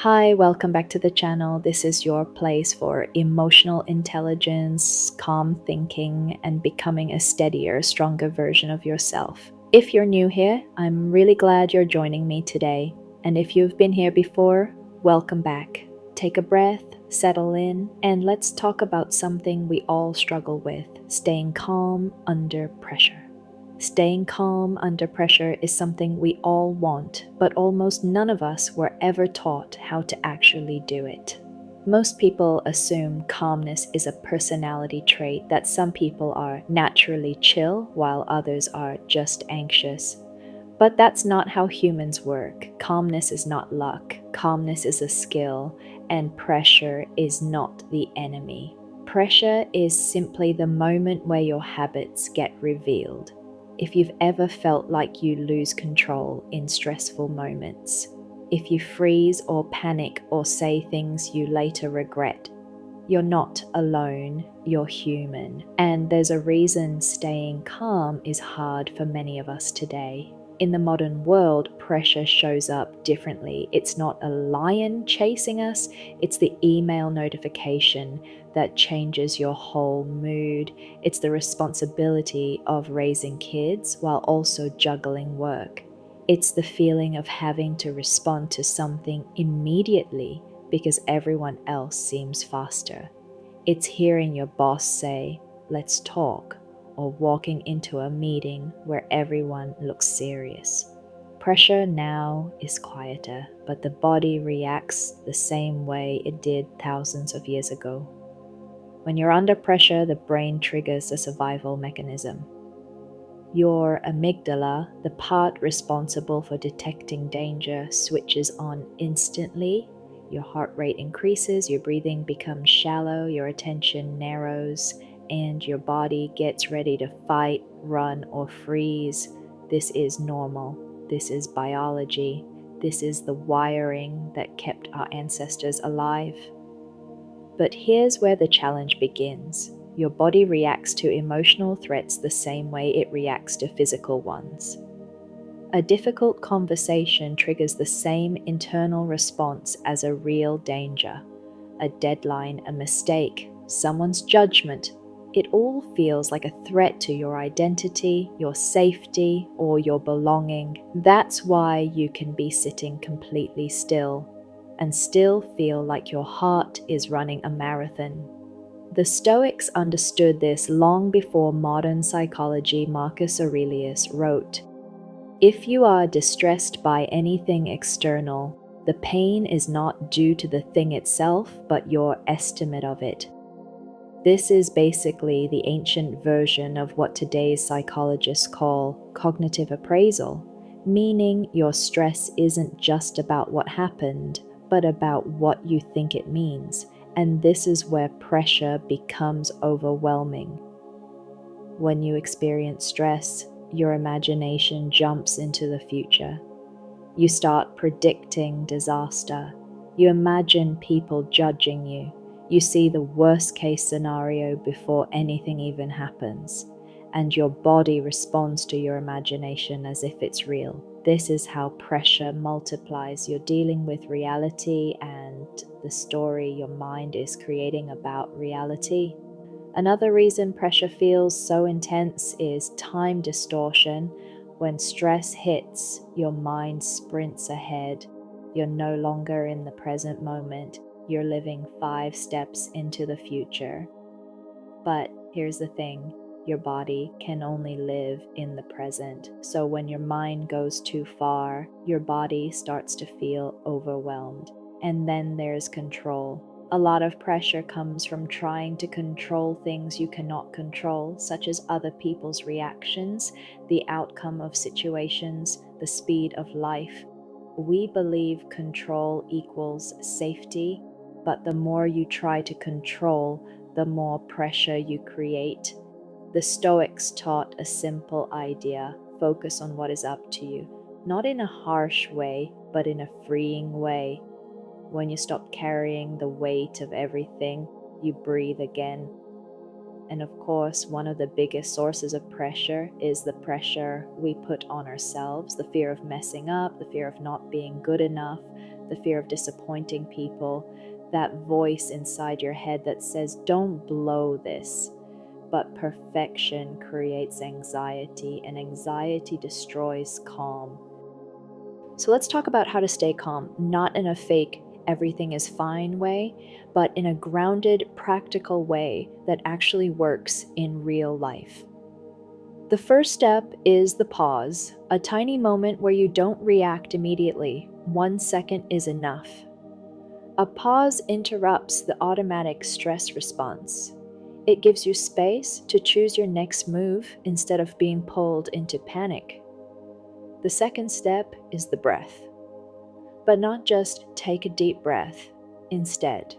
Hi, welcome back to the channel. This is your place for emotional intelligence, calm thinking, and becoming a steadier, stronger version of yourself. If you're new here, I'm really glad you're joining me today. And if you've been here before, welcome back. Take a breath, settle in, and let's talk about something we all struggle with: staying calm under pressure. Staying calm under pressure is something we all want, but almost none of us were ever taught how to actually do it. Most people assume calmness is a personality trait, that some people are naturally chill while others are just anxious. But that's not how humans work. Calmness is not luck, calmness is a skill, and pressure is not the enemy. Pressure is simply the moment where your habits get revealed. If you've ever felt like you lose control in stressful moments, if you freeze or panic or say things you later regret, you're not alone, you're human. And there's a reason staying calm is hard for many of us today. In the modern world, pressure shows up differently. It's not a lion chasing us, it's the email notification that changes your whole mood. It's the responsibility of raising kids while also juggling work. It's the feeling of having to respond to something immediately because everyone else seems faster. It's hearing your boss say, "Let's talk," or walking into a meeting where everyone looks serious. Pressure now is quieter, but the body reacts the same way it did thousands of years ago. When you're under pressure, the brain triggers a survival mechanism. Your amygdala, the part responsible for detecting danger, switches on instantly. Your heart rate increases, your breathing becomes shallow, your attention narrows, and your body gets ready to fight, run, or freeze. This is normal. This is biology. This is the wiring that kept our ancestors alive. But here's where the challenge begins. Your body reacts to emotional threats the same way it reacts to physical ones. A difficult conversation triggers the same internal response as a real danger. A deadline, a mistake, someone's judgment. It all feels like a threat to your identity, your safety, or your belonging. That's why you can be sitting completely still and still feel like your heart is running a marathon. The Stoics understood this long before modern psychology. Marcus Aurelius wrote, "If you are distressed by anything external, the pain is not due to the thing itself, but your estimate of it." This is basically the ancient version of what today's psychologists call cognitive appraisal, meaning your stress isn't just about what happened, but about what you think it means. And this is where pressure becomes overwhelming. When you experience stress, your imagination jumps into the future. You start predicting disaster. You imagine people judging you. You see the worst case scenario before anything even happens. And your body responds to your imagination as if it's real. This is how pressure multiplies. You're dealing with reality and the story your mind is creating about reality. Another reason pressure feels so intense is time distortion. When stress hits, your mind sprints ahead. You're no longer in the present moment. You're living 5 steps into the future. But here's the thing, your body can only live in the present. So when your mind goes too far, your body starts to feel overwhelmed. And then there's control. A lot of pressure comes from trying to control things you cannot control, such as other people's reactions, the outcome of situations, the speed of life. We believe control equals safety, but the more you try to control, the more pressure you create. The Stoics taught a simple idea: focus on what is up to you, not in a harsh way, but in a freeing way. When you stop carrying the weight of everything, you breathe again. And of course, one of the biggest sources of pressure is the pressure we put on ourselves, the fear of messing up, the fear of not being good enough, the fear of disappointing people, that voice inside your head that says, don't blow this. But perfection creates anxiety, and anxiety destroys calm. So let's talk about how to stay calm, not in a fake, everything is fine way, but in a grounded, practical way that actually works in real life. The first step is the pause, a tiny moment where you don't react immediately. 1 second is enough. A pause interrupts the automatic stress response. It gives you space to choose your next move instead of being pulled into panic. The second step is the breath. But not just take a deep breath. Instead,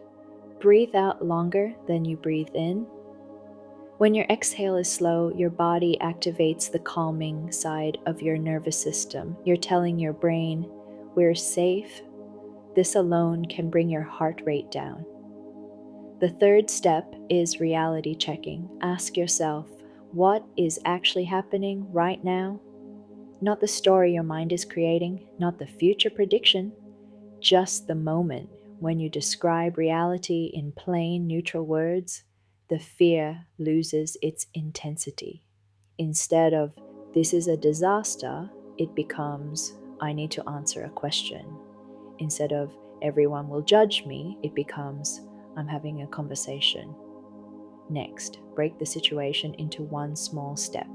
breathe out longer than you breathe in. When your exhale is slow, your body activates the calming side of your nervous system. You're telling your brain, we're safe. This alone can bring your heart rate down. The third step is reality checking. Ask yourself, what is actually happening right now? Not the story your mind is creating, not the future prediction, just the moment. When you describe reality in plain, neutral words, the fear loses its intensity. Instead of, this is a disaster, it becomes, I need to answer a question. Instead of, everyone will judge me, it becomes, I'm having a conversation. Next, break the situation into one small step.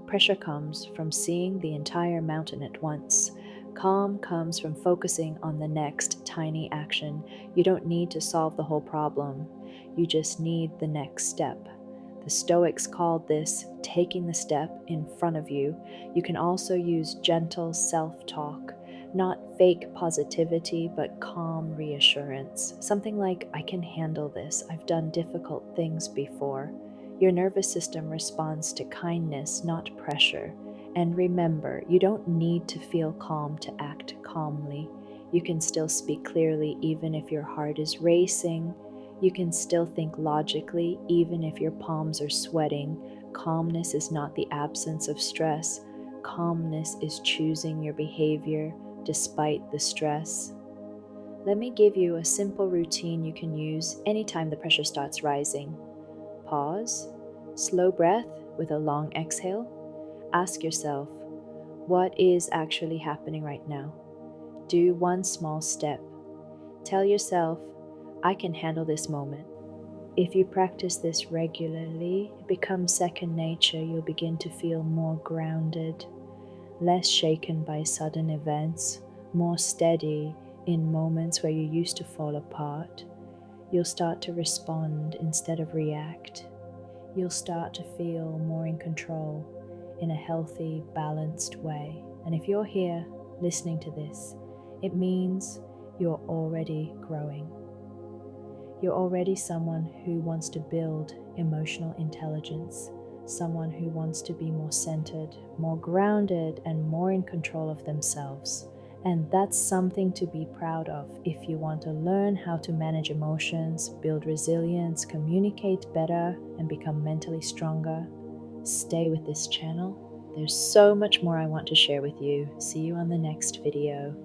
Pressure comes from seeing the entire mountain at once. Calm comes from focusing on the next tiny action. You don't need to solve the whole problem. You just need the next step. The Stoics called this taking the step in front of you. You can also use gentle self-talk, not fake positivity, but calm reassurance. Something like, I can handle this. I've done difficult things before. Your nervous system responds to kindness, not pressure. And remember, you don't need to feel calm to act calmly. You can still speak clearly even if your heart is racing. You can still think logically even if your palms are sweating. Calmness is not the absence of stress. Calmness is choosing your behavior despite the stress. Let me give you a simple routine you can use anytime the pressure starts rising. Pause, slow breath with a long exhale. Ask yourself, what is actually happening right now? Do one small step. Tell yourself, I can handle this moment. If you practice this regularly, it becomes second nature. You'll begin to feel more grounded, less shaken by sudden events, more steady in moments where you used to fall apart. You'll start to respond instead of react. You'll start to feel more in control in a healthy, balanced way. And if you're here listening to this, it means you're already growing. You're already someone who wants to build emotional intelligence, someone who wants to be more centered, more grounded, and more in control of themselves. And that's something to be proud of if you want to learn how to manage emotions, build resilience, communicate better, and become mentally stronger. Stay with this channel. There's so much more I want to share with you. See you on the next video.